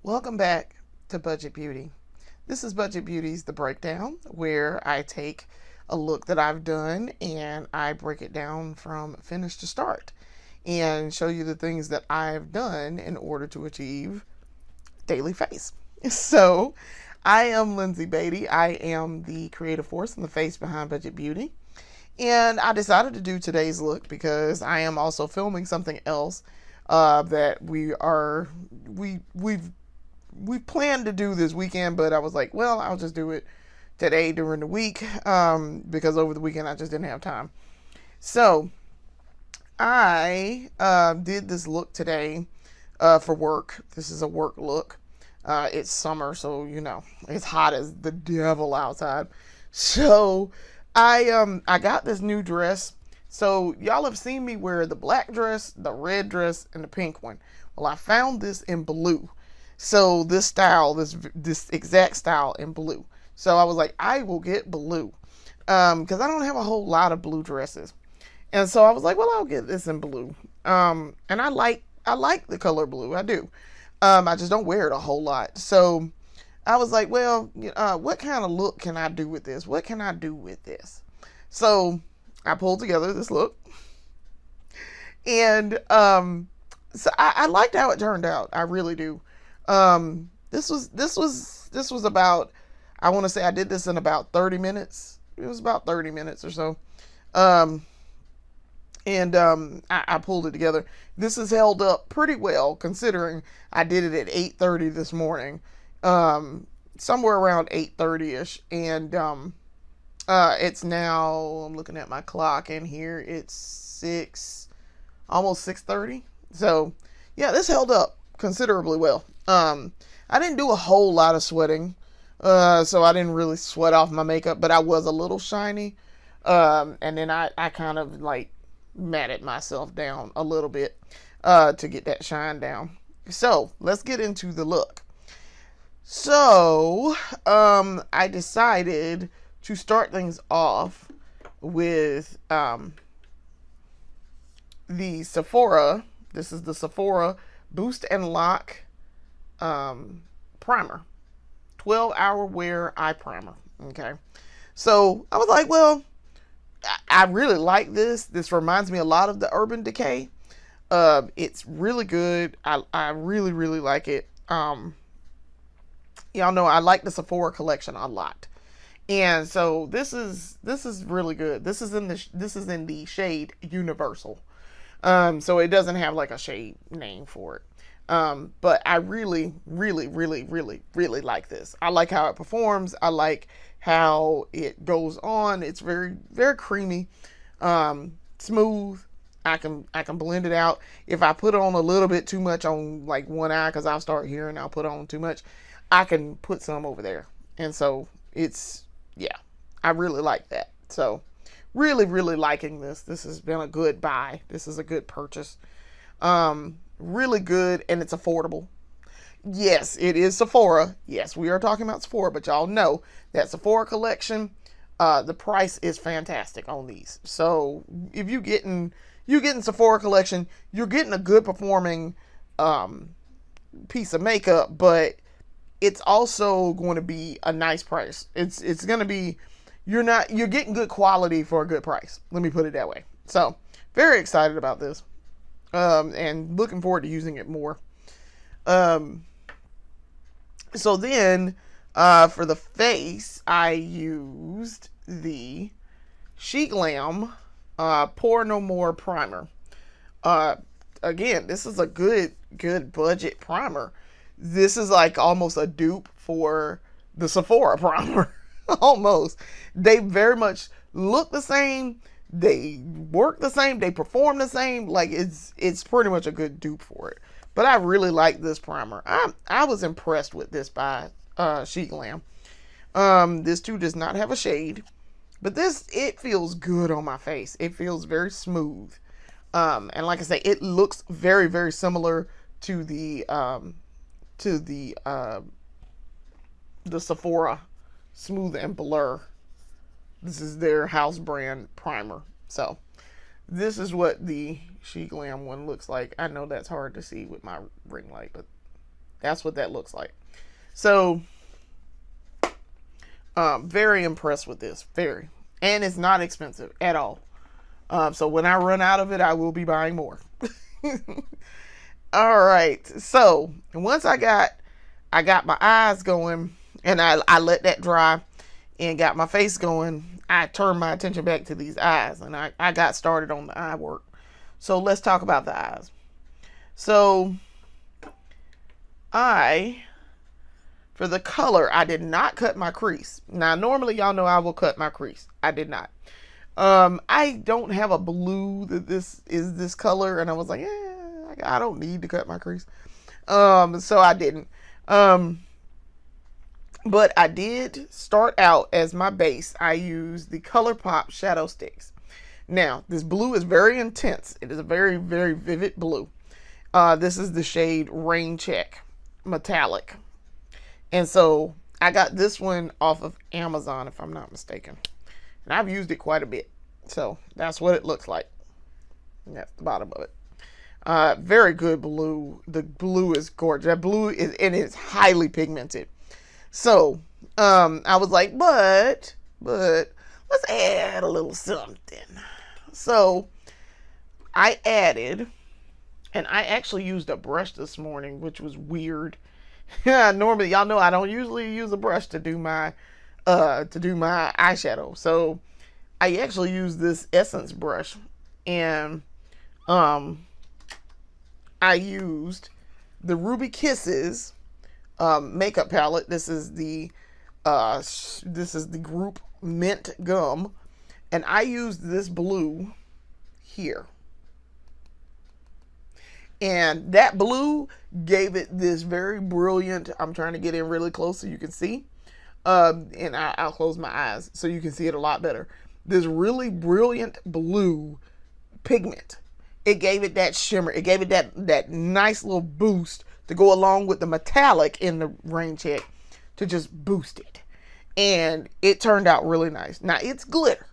Welcome back to Budget Beauty. This is Budget Beauty's The Breakdown, where I take a look that I've done and I break it down from finish to start and show you the things that I've done in order to achieve daily face. So, I am Lindsay Beatty. I am the creative force and the face behind Budget Beauty. And I decided to do today's look because I am also filming something else that we planned to do this weekend, but I was like, well, I'll just do it today during the week because over the weekend I just didn't have time. So I did this look today for work. This is a work look. It's summer, so it's hot as the devil outside. So I got this new dress. So y'all have seen me wear the black dress, the red dress, and the pink one. Well, I found this in blue. So this style, this exact style in blue. So I was like, I will get blue because I don't have a whole lot of blue dresses. And so I was like, well, I'll get this in blue. And I like the color blue. I do. I just don't wear it a whole lot. So I was like, well, what kind of look can I do with this? What can I do with this? So I pulled together this look. And so I liked how it turned out. I really do. This was about, I want to say I did this in about 30 minutes. It was about 30 minutes or so. I pulled it together. This has held up pretty well considering I did it at 8:30 this morning. Somewhere around 8:30ish. And, it's now, I'm looking at my clock in here. It's almost 6:30. So yeah, this held up considerably well. I didn't do a whole lot of sweating, so I didn't really sweat off my makeup, but I was a little shiny. And then I kind of like matted myself down a little bit to get that shine down. So let's get into the look. So I decided to start things off with the Sephora. This is the Sephora Boost and Lock primer, 12-hour wear eye primer. Okay, so I was like, well, I really like this. This reminds me a lot of the Urban Decay. It's really good. I really like it. Y'all know I like the Sephora collection a lot, and so this is really good. This is in the shade Universal. So it doesn't have like a shade name for it. But I really like this. I like how it performs. I like how it goes on. It's very, very creamy, smooth. I can blend it out. If I put on a little bit too much on like one eye, because I'll start here and I'll put on too much, I can put some over there. And so yeah, I really like that. So really liking this. This has been a good buy. This is a good purchase. Really good, and it's affordable. Yes, it is Sephora. Yes, we are talking about Sephora, but y'all know that Sephora collection, the price is fantastic on these. So if you're getting Sephora collection, you're getting a good performing piece of makeup, but it's also going to be a nice price. It's going to be, you're getting good quality for a good price. Let me put it that way. So very excited about this. And looking forward to using it more. So then, for the face, I used the She Glam, Pore No More primer. Again, this is a good budget primer. This is like almost a dupe for the Sephora primer. Almost. They very much look the same. They work the same. They perform the same. Like it's pretty much a good dupe for it. But I really like this primer. I was impressed with this by She Glam. This too does not have a shade, but it feels good on my face. It feels very smooth. And like I say, it looks very, very similar to the Sephora Smooth and Blur. This is their house brand primer. So this is what the She Glam one looks like. I know that's hard to see with my ring light, but That's what that looks like. So, very impressed with this. Very. And it's not expensive at all. So when I run out of it, I will be buying more. All right. So once I got my eyes going, and I let that dry and got my face going, I turned my attention back to these eyes, and I got started on the eye work. So let's talk about the eyes. So for the color, I did not cut my crease. Now, normally y'all know I will cut my crease. I did not. I don't have a blue that this is this color, and I was like, I don't need to cut my crease. So I didn't. But I did start out as my base. I used the ColourPop shadow sticks. Now, this blue is very intense. It is a very, very vivid blue. This is the shade Rain Check Metallic. And so I got this one off of Amazon, if I'm not mistaken. And I've used it quite a bit. So that's what it looks like. And that's the bottom of it. Very good blue. The blue is gorgeous. That blue is, and it's highly pigmented. So I was like, but let's add a little something. So I added, and I actually used a brush this morning, which was weird. Normally, y'all know I don't usually use a brush to do my eyeshadow. So I actually used this Essence brush, and I used the Ruby Kisses makeup palette. This is the group Mint Gum, and I used this blue here. And that blue gave it this very brilliant, I'm trying to get in really close so you can see. And I'll close my eyes so you can see it a lot better. This really brilliant blue pigment. It gave it that shimmer. It gave it that nice little boost to go along with the metallic in the Rain Check to just boost it. And it turned out really nice. Now, it's glitter.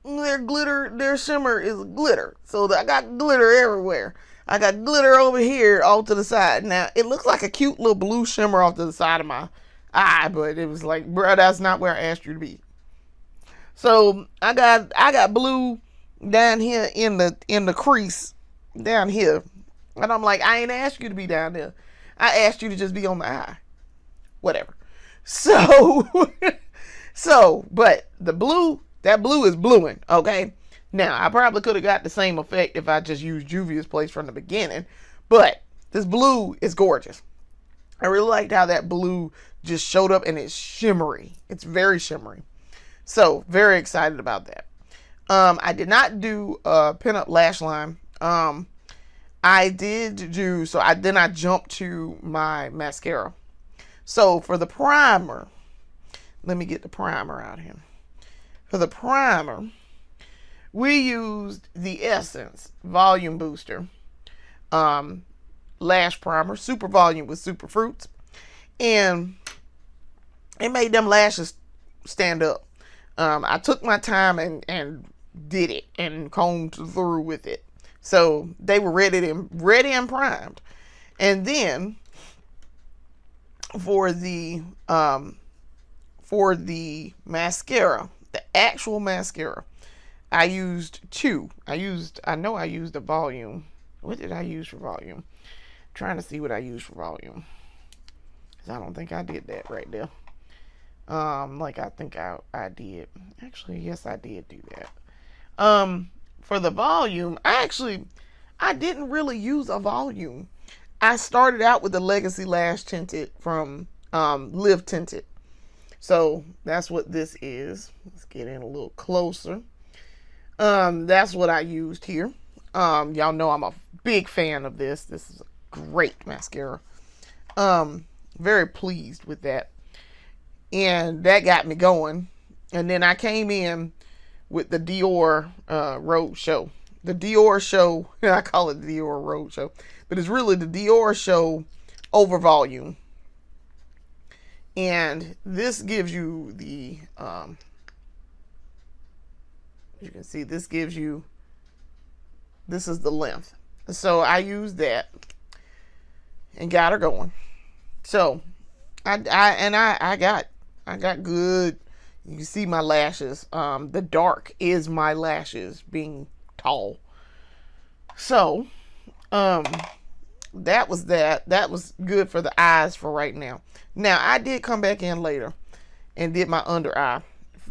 Their shimmer is glitter. So I got glitter everywhere. I got glitter over here off to the side. Now, it looks like a cute little blue shimmer off to the side of my eye, but it was like, bro, that's not where I asked you to be. So I got blue down here in the crease down here. And I'm like, I ain't asked you to be down there. I asked you to just be on the eye. Whatever. So, but the blue, that blue is bluing, okay? Now, I probably could have got the same effect if I just used Juvia's Place from the beginning, but this blue is gorgeous. I really liked how that blue just showed up, and it's shimmery. It's very shimmery. So, very excited about that. I did not do pinup lash line. I did do, then I jumped to my mascara. So, for the primer, let me get the primer out here. For the primer, we used the Essence Volume Booster Lash Primer, Super Volume with Super Fruits. And it made them lashes stand up. I took my time and did it and combed through with it. So they were ready and primed. And then for the mascara, the actual mascara, I used two. I know I used a volume. What did I use for volume? I'm trying to see what I used for volume. I don't think I did that right there. Like I think I did. Actually, yes, I did do that. For the volume, I didn't really use a volume. I started out with the Legacy Lash Tinted from Live Tinted. So that's what this is. Let's get in a little closer. That's what I used here. Y'all know I'm a big fan of this. This is a great mascara. Very pleased with that. And that got me going. And then I came in with the Dior Road Show. The Dior Show, I call it the Dior Road Show, but it's really the Dior Show over volume. And this gives you the, you can see this gives you, this is the length. So I used that and got her going. So I got good. You can see my lashes. The dark is my lashes being tall. So, um, that was that. That was good for the eyes for right now. Now I did come back in later and did my under eye.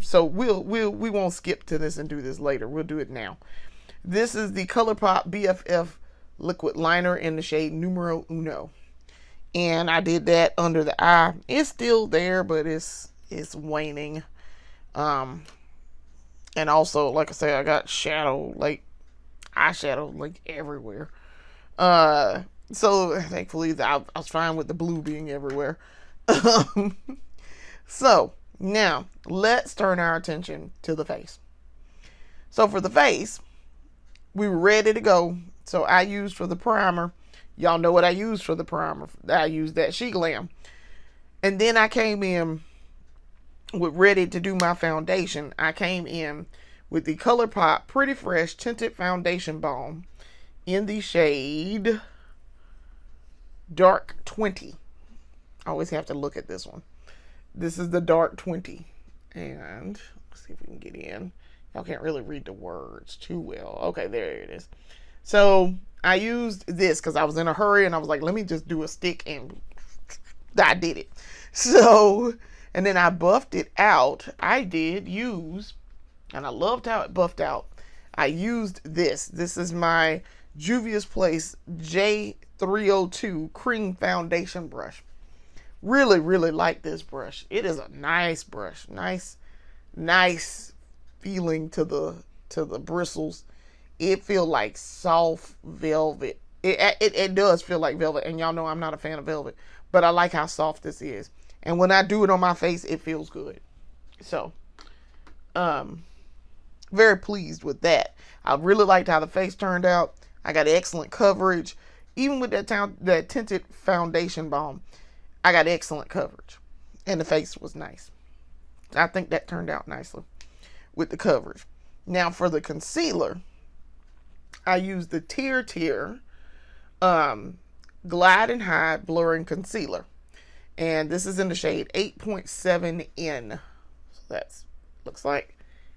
So we won't skip to this and do this later. We'll do it now. This is the ColourPop BFF liquid liner in the shade Numero Uno. And I did that under the eye. It's still there, but it's waning. And also, like I say, I got shadow, like eyeshadow, like everywhere. So thankfully, I was fine with the blue being everywhere. So now let's turn our attention to the face. So for the face, we were ready to go. So I used for the primer. Y'all know what I used for the primer. I used that She Glam. And then I came in with ready to do my foundation. I came in with the ColourPop Pretty Fresh Tinted Foundation Balm in the shade Dark 20. I always have to look at this one. This is the Dark 20. And let's see if we can get in. Y'all can't really read the words too well. Okay, there it is. So I used this because I was in a hurry and I was like, let me just do a stick, and I did it. So, and then I buffed it out. I did use, and I loved how it buffed out. I used this. This is my Juvia's Place J302 Cream Foundation Brush. Really, really like this brush. It is a nice brush. Nice feeling to the bristles. It feels like soft velvet. It does feel like velvet, and y'all know I'm not a fan of velvet, but I like how soft this is. And when I do it on my face, it feels good. So, very pleased with that. I really liked how the face turned out. I got excellent coverage. Even with that tinted foundation balm, I got excellent coverage. And the face was nice. I think that turned out nicely with the coverage. Now for the concealer, I used the Tear Glide and Hide Blurring Concealer. And this is in the shade 8.7N. So that's looks like.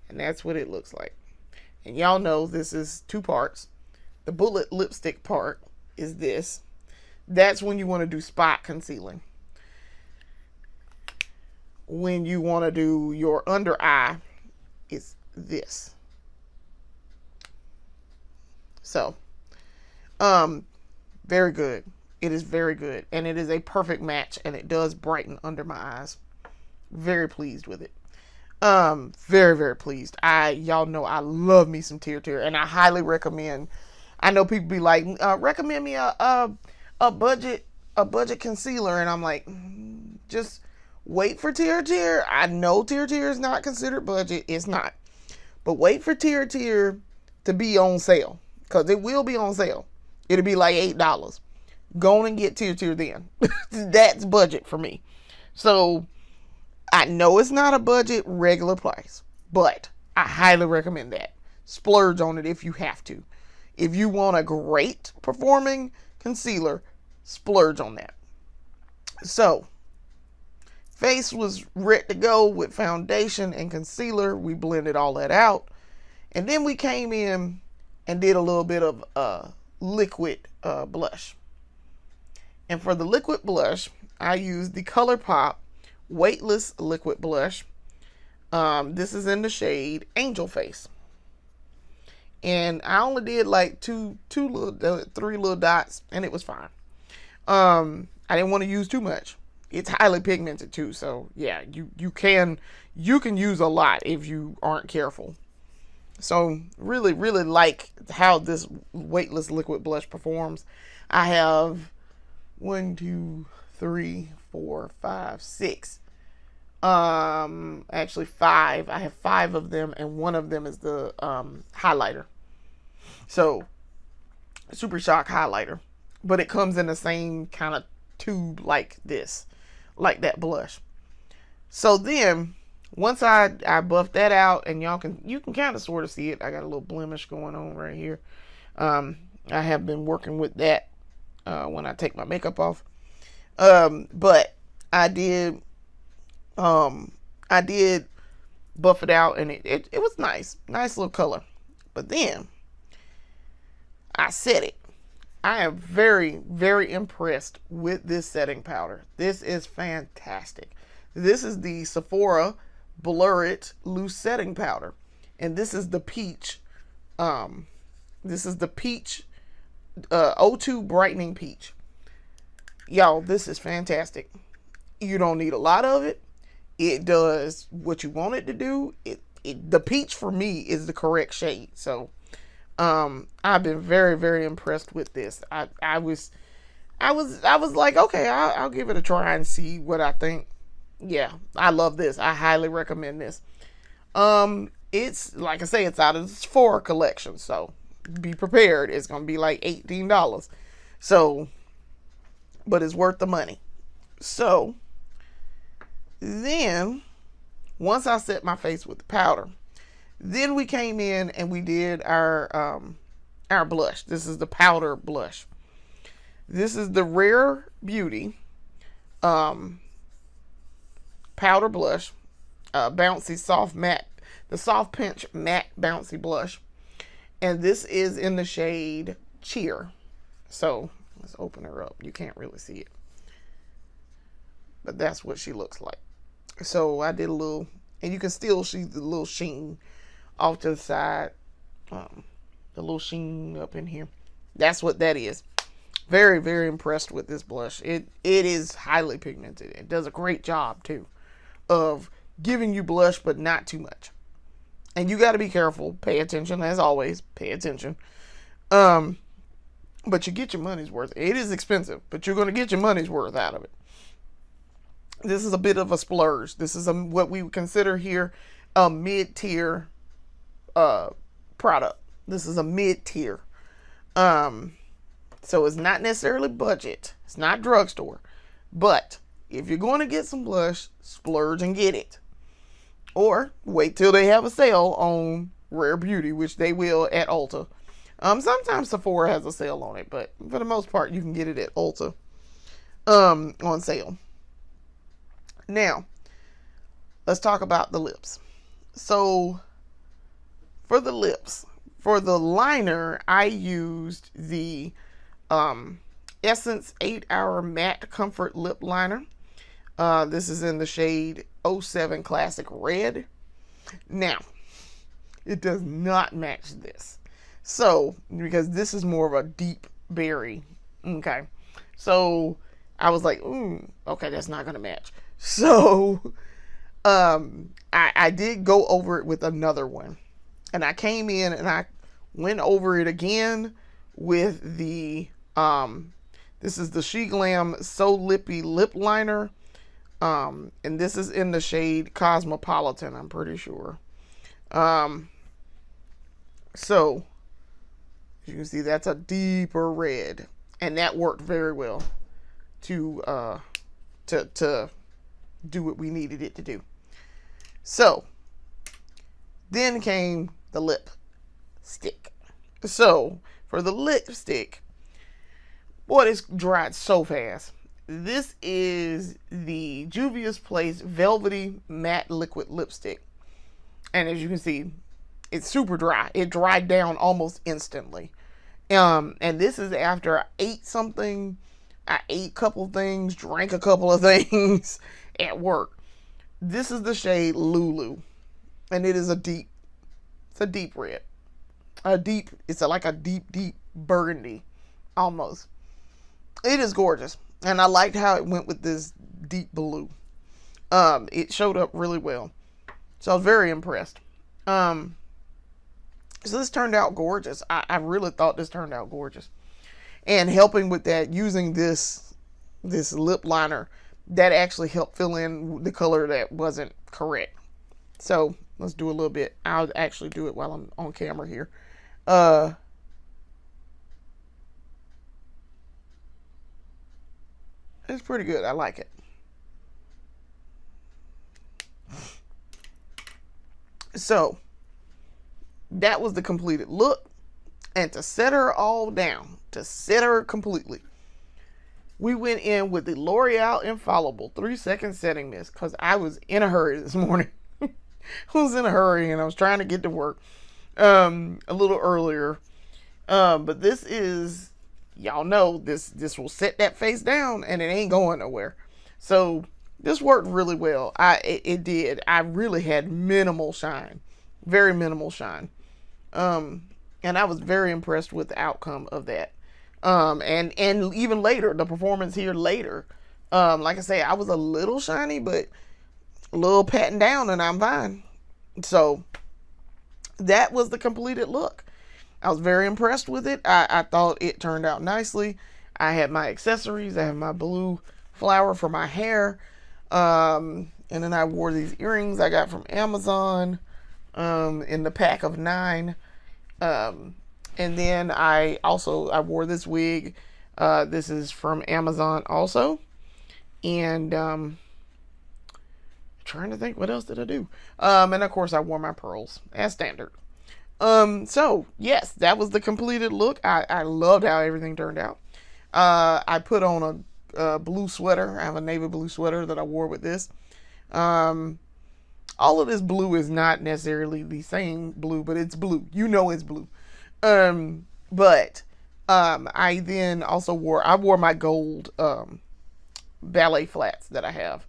And that's what it looks like. And y'all know this is two parts. The bullet lipstick part is this. That's when you want to do spot concealing. When you want to do your under eye, it's this. So, very good. It is very good. And it is a perfect match, and it does brighten under my eyes. Very pleased with it. Very, very pleased. Y'all know I love me some Tear, and I highly recommend. I know people be like, recommend me a budget concealer, and I'm like, just wait for Tear. I know Tear is not considered budget. It's not. But wait for Tear to be on sale, because it will be on sale. It'll be like $8. Go on and get Tear then. That's budget for me. So I know it's not a budget regular price, but I highly recommend that. Splurge on it if you have to. If you want a great performing concealer, splurge on that. So, face was ready to go with foundation and concealer. We blended all that out. And then we came in and did a little bit of liquid blush. And for the liquid blush, I used the ColourPop Weightless Liquid Blush. This is in the shade Angel Face. And I only did like three little dots, and it was fine. I didn't want to use too much. It's highly pigmented too, so yeah, you can use a lot if you aren't careful. So really, really like how this weightless liquid blush performs. I have 1, 2, 3, 4, 5, 6. Actually 5. I have 5 of them, and one of them is the highlighter. So, Super Shock highlighter, but it comes in the same kind of tube like this, like that blush. So then, once I buffed that out, and you can kind of sort of see it. I got a little blemish going on right here. I have been working with that when I take my makeup off. But I did, um, I did buff it out, and it was nice. Nice little color. But then I set it. I am very, very impressed with this setting powder. This is fantastic. This is the Sephora Blur It Loose Setting Powder. And this is the peach. This is the peach, O2 Brightening Peach. Y'all, this is fantastic. You don't need a lot of it. It does what you want it to do. The peach for me is the correct shade. So I've been very, very impressed with this. I was like, okay, I'll give it a try and see what I think. Yeah, I love this. I highly recommend this. It's like I say, it's out of the Sephora collection, so be prepared. It's gonna be like $18. So, but it's worth the money. So then, once I set my face with the powder, then we came in and we did our blush. This is the powder blush. This is the Rare Beauty powder blush, bouncy soft matte, the soft pinch matte bouncy blush, and this is in the shade Cheer. So let's open her up. You can't really see it, but that's what she looks like. So I did a little, and you can still see the little sheen off to the side, the little sheen up in here. That's what that is. Very, very impressed with this blush. It is highly pigmented. It does a great job too of giving you blush, but not too much. And you got to be careful. Pay attention, as always. Pay attention. But you get your money's worth. It is expensive, but you're going to get your money's worth out of it. This is a bit of a splurge. This is what we would consider here a mid-tier product. This is a mid-tier. So it's not necessarily budget. It's not drugstore. But if you're going to get some blush, splurge and get it. Or wait till they have a sale on Rare Beauty, which they will at Ulta. Sometimes Sephora has a sale on it, but for the most part, you can get it at Ulta on sale. Now, let's talk about the lips. So, for the lips, for the liner, I used the Essence 8-Hour Matte Comfort Lip Liner. This is in the shade 07 Classic Red. Now, it does not match this. So, because this is more of a deep berry. Okay. So, I was like, okay, that's not going to match. So, I did go over it with another one. And I came in and I went over it again with the, this is the She Glam So Lippy Lip Liner. And this is in the shade Cosmopolitan, I'm pretty sure. So, as you can see, that's a deeper red. And that worked very well to do what we needed it to do. So, then came the lipstick. So, for the lipstick, boy, this dried so fast. This is the Juvia's Place Velvety Matte Liquid Lipstick. And as you can see, it's super dry. It dried down almost instantly. And this is after I ate something. I ate a couple things, drank a couple of things at work. This is the shade Lulu. And it is it's a deep red. It's like a deep burgundy, almost. It is gorgeous. And I liked how it went with this deep blue. It showed up really well. So I was very impressed. So this turned out gorgeous. I really thought this turned out gorgeous. And helping with that, using this lip liner, that actually helped fill in the color that wasn't correct. So let's do a little bit. I'll actually do it while I'm on camera here. It's pretty good. I like it. So that was the completed look. And to set her all down, to set her completely, we went in with the L'Oreal Infallible 3-second setting mist because I was in a hurry this morning. I was in a hurry and I was trying to get to work a little earlier. But this is, y'all know, this will set that face down and it ain't going nowhere. So this worked really well. It did. I really had minimal shine, very minimal shine. And I was very impressed with the outcome of that. And even later, the performance here later, like I say, I was a little shiny, but a little patting down and I'm fine. So that was the completed look. I was very impressed with it. I thought it turned out nicely. I had my accessories. I have my blue flower for my hair. And then I wore these earrings I got from Amazon in the pack of 9. And then I wore this wig. This is from Amazon also. And trying to think, what else did I do? And of course I wore my pearls as standard. So yes, that was the completed look. I loved how everything turned out. I put on a blue sweater. I have a navy blue sweater that I wore with this. All of this blue is not necessarily the same blue, but it's blue. You know it's blue. But I then also wore my gold ballet flats that I have,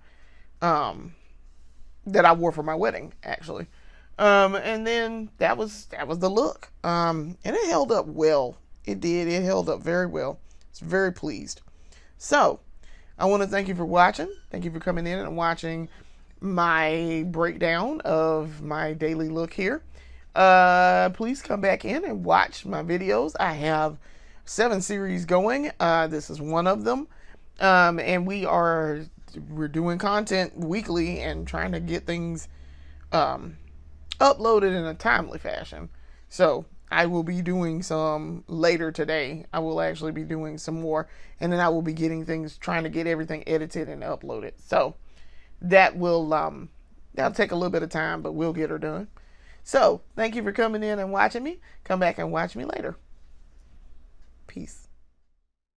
that I wore for my wedding actually. And then that was the look. And it held up well. It did. It held up very well. I was very pleased. So I want to thank you for watching. Thank you for coming in and watching my breakdown of my daily look here. Please come back in and watch my videos. I have 7 series going. This is one of them. And we're doing content weekly and trying to get things uploaded in a timely fashion. So I will be doing some later today. I will actually be doing some more, and then I will be trying to get everything edited and uploaded. So that will that'll take a little bit of time, but we'll get her done. So thank you for coming in and watching me. Come back and watch me later. Peace.